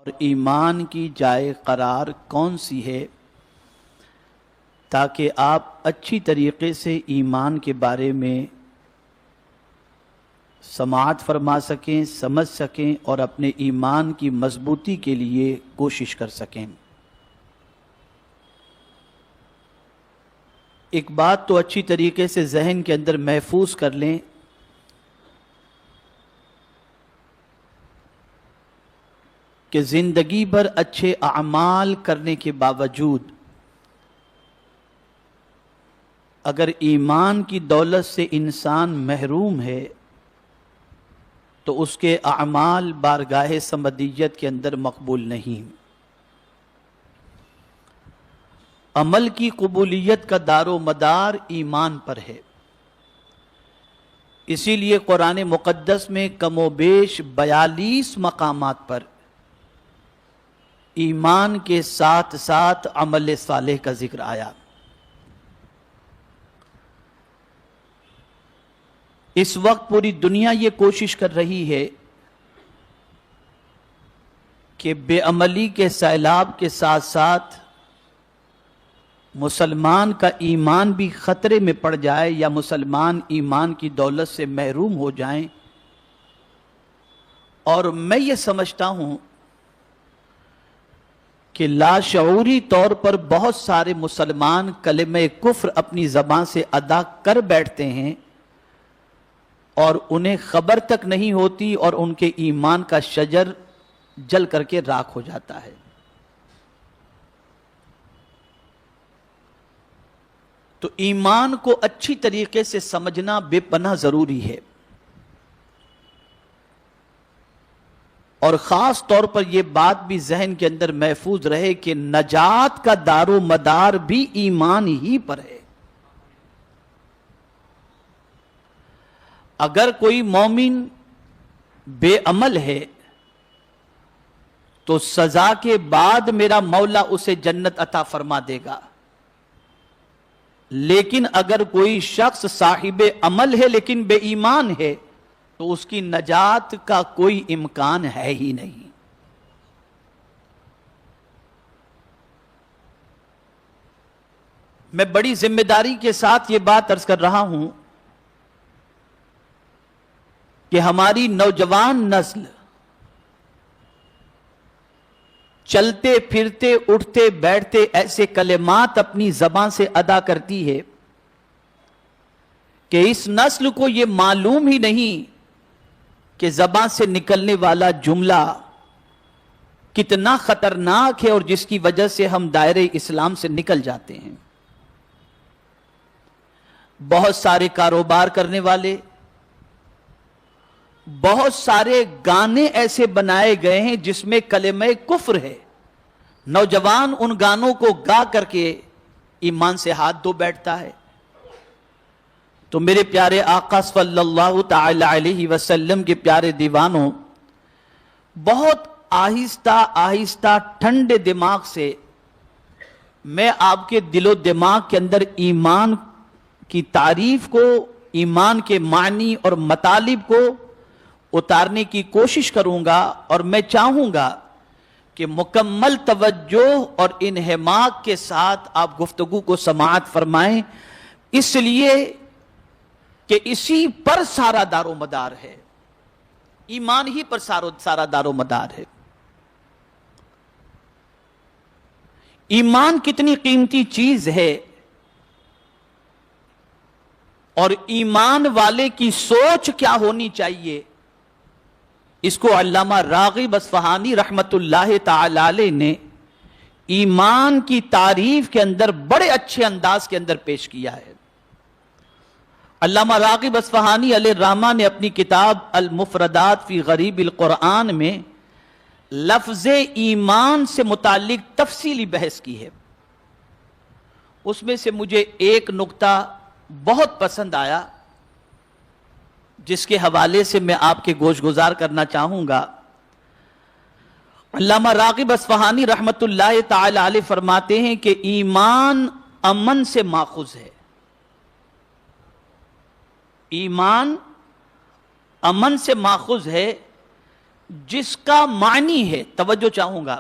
اور ایمان کی جائے قرار کون سی ہے تاکہ آپ اچھی طریقے سے ایمان کے بارے میں سماعت فرما سکیں، سمجھ سکیں اور اپنے ایمان کی مضبوطی کے لیے کوشش کر سکیں۔ ایک بات تو اچھی طریقے سے ذہن کے اندر محفوظ کر لیں کہ زندگی بھر اچھے اعمال کرنے کے باوجود اگر ایمان کی دولت سے انسان محروم ہے تو اس کے اعمال بارگاہ سمدیت کے اندر مقبول نہیں۔ عمل کی قبولیت کا دار و مدار ایمان پر ہے، اسی لیے قرآن مقدس میں کم و بیش 42 مقامات پر ایمان کے ساتھ ساتھ عمل صالح کا ذکر آیا۔ اس وقت پوری دنیا یہ کوشش کر رہی ہے کہ بے عملی کے سیلاب کے ساتھ ساتھ مسلمان کا ایمان بھی خطرے میں پڑ جائے یا مسلمان ایمان کی دولت سے محروم ہو جائیں، اور میں یہ سمجھتا ہوں کہ لاشعوری طور پر بہت سارے مسلمان کلمہ کفر اپنی زبان سے ادا کر بیٹھتے ہیں اور انہیں خبر تک نہیں ہوتی اور ان کے ایمان کا شجر جل کر کے راکھ ہو جاتا ہے۔ تو ایمان کو اچھی طریقے سے سمجھنا بے پناہ ضروری ہے، اور خاص طور پر یہ بات بھی ذہن کے اندر محفوظ رہے کہ نجات کا دار و مدار بھی ایمان ہی پر ہے۔ اگر کوئی مومن بے عمل ہے تو سزا کے بعد میرا مولا اسے جنت عطا فرما دے گا، لیکن اگر کوئی شخص صاحب عمل ہے لیکن بے ایمان ہے تو اس کی نجات کا کوئی امکان ہے ہی نہیں۔ میں بڑی ذمہ داری کے ساتھ یہ بات عرض کر رہا ہوں کہ ہماری نوجوان نسل چلتے پھرتے اٹھتے بیٹھتے ایسے کلمات اپنی زبان سے ادا کرتی ہے کہ اس نسل کو یہ معلوم ہی نہیں کہ زبان سے نکلنے والا جملہ کتنا خطرناک ہے اور جس کی وجہ سے ہم دائرے اسلام سے نکل جاتے ہیں۔ بہت سارے کاروبار کرنے والے، بہت سارے گانے ایسے بنائے گئے ہیں جس میں کلمہ کفر ہے، نوجوان ان گانوں کو گا کر کے ایمان سے ہاتھ دھو بیٹھتا ہے۔ تو میرے پیارے آقا صلی اللہ تعالی علیہ وسلم کے پیارے دیوانوں، بہت آہستہ آہستہ ٹھنڈے دماغ سے میں آپ کے دل و دماغ کے اندر ایمان کی تعریف کو، ایمان کے معنی اور مطالب کو اتارنے کی کوشش کروں گا، اور میں چاہوں گا کہ مکمل توجہ اور انہماک کے ساتھ آپ گفتگو کو سماعت فرمائیں، اس لیے کہ اسی پر سارا دار و مدار ہے، ایمان ہی پر سارا دار و مدار ہے۔ ایمان کتنی قیمتی چیز ہے، اور ایمان والے کی سوچ کیا ہونی چاہیے، اس کو علامہ راغب اصفہانی رحمت اللہ تعالی علیہ نے ایمان کی تعریف کے اندر بڑے اچھے انداز کے اندر پیش کیا ہے۔ علامہ راغب اصفہانی علیہ الرحمہ نے اپنی کتاب المفردات فی غریب القرآن میں لفظ ایمان سے متعلق تفصیلی بحث کی ہے۔ اس میں سے مجھے ایک نقطہ بہت پسند آیا جس کے حوالے سے میں آپ کے گوش گزار کرنا چاہوں گا۔ علامہ راغب اصفہانی رحمت اللہ تعالی علیہ فرماتے ہیں کہ ایمان امن سے ماخوذ ہے، ایمان امن سے ماخوذ ہے، جس کا معنی ہے، توجہ چاہوں گا،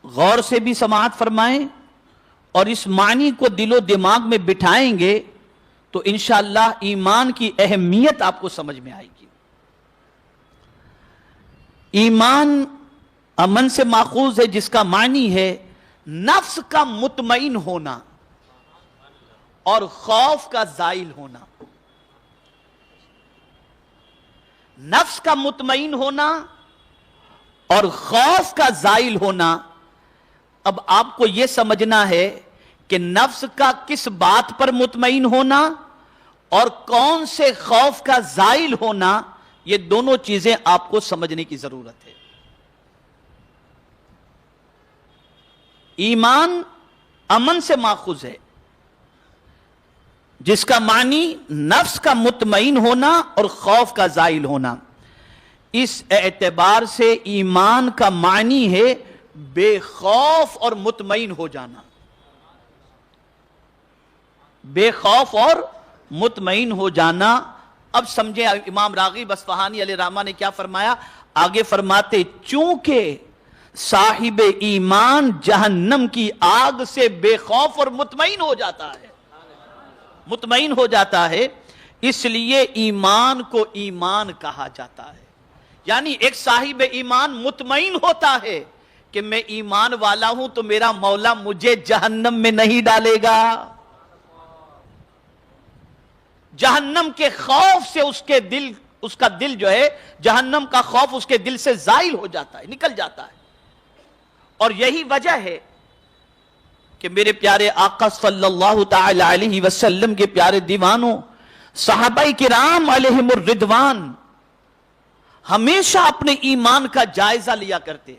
غور سے بھی سماعت فرمائیں اور اس معنی کو دل و دماغ میں بٹھائیں گے تو انشاءاللہ ایمان کی اہمیت آپ کو سمجھ میں آئے گی۔ ایمان امن سے ماخوذ ہے جس کا معنی ہے نفس کا مطمئن ہونا اور خوف کا زائل ہونا۔ نفس کا مطمئن ہونا اور خوف کا زائل ہونا۔ اب آپ کو یہ سمجھنا ہے کہ نفس کا کس بات پر مطمئن ہونا اور کون سے خوف کا زائل ہونا، یہ دونوں چیزیں آپ کو سمجھنے کی ضرورت ہے۔ ایمان امن سے ماخوذ ہے جس کا معنی نفس کا مطمئن ہونا اور خوف کا زائل ہونا۔ اس اعتبار سے ایمان کا معنی ہے بے خوف اور مطمئن ہو جانا، بے خوف اور مطمئن ہو جانا۔ اب سمجھیں امام راغب اصفہانی علیہ رحمہ نے کیا فرمایا، آگے فرماتے چونکہ صاحب ایمان جہنم کی آگ سے بے خوف اور مطمئن ہو جاتا ہے، مطمئن ہو جاتا ہے، اس لیے ایمان کو ایمان کہا جاتا ہے۔ یعنی ایک صاحب ایمان مطمئن ہوتا ہے کہ میں ایمان والا ہوں تو میرا مولا مجھے جہنم میں نہیں ڈالے گا۔ جہنم کے خوف سے اس کا دل جو ہے، جہنم کا خوف اس کے دل سے زائل ہو جاتا ہے، نکل جاتا ہے۔ اور یہی وجہ ہے کہ میرے پیارے آقا صلی اللہ تعالی علیہ وسلم کے پیارے دیوانوں، صحابہ کرام علیہم الرضوان ہمیشہ اپنے ایمان کا جائزہ لیا کرتے۔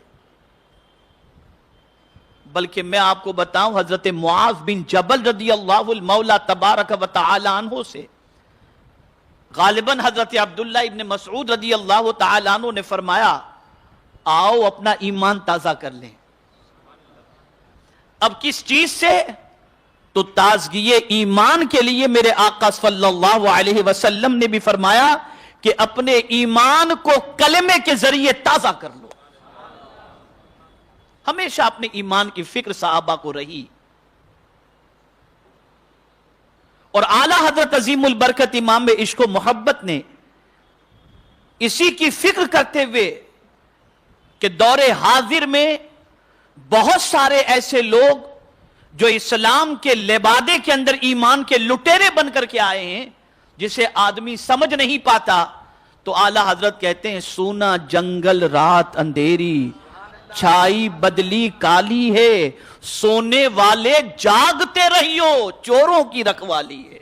بلکہ میں آپ کو بتاؤں، حضرت معاذ بن جبل رضی اللہ المولا تبارک و تعالی عنہ سے غالباً حضرت عبداللہ ابن مسعود رضی اللہ تعالی عنہ نے فرمایا، آؤ اپنا ایمان تازہ کر لیں۔ اب کس چیز سے؟ تو تازگی ایمان کے لیے میرے آقا صلی اللہ علیہ وسلم نے بھی فرمایا کہ اپنے ایمان کو کلمے کے ذریعے تازہ کر لو۔ ہمیشہ اپنے ایمان کی فکر صحابہ کو رہی، اور اعلیٰ حضرت عظیم البرکت امام عشق و محبت نے اسی کی فکر کرتے ہوئے کہ دور حاضر میں بہت سارے ایسے لوگ جو اسلام کے لبادے کے اندر ایمان کے لٹیرے بن کر کے آئے ہیں جسے آدمی سمجھ نہیں پاتا، تو اعلیٰ حضرت کہتے ہیں سونا جنگل رات اندھیری، چھائی بدلی کالی ہے، سونے والے جاگتے رہیو چوروں کی رکھوالی ہے۔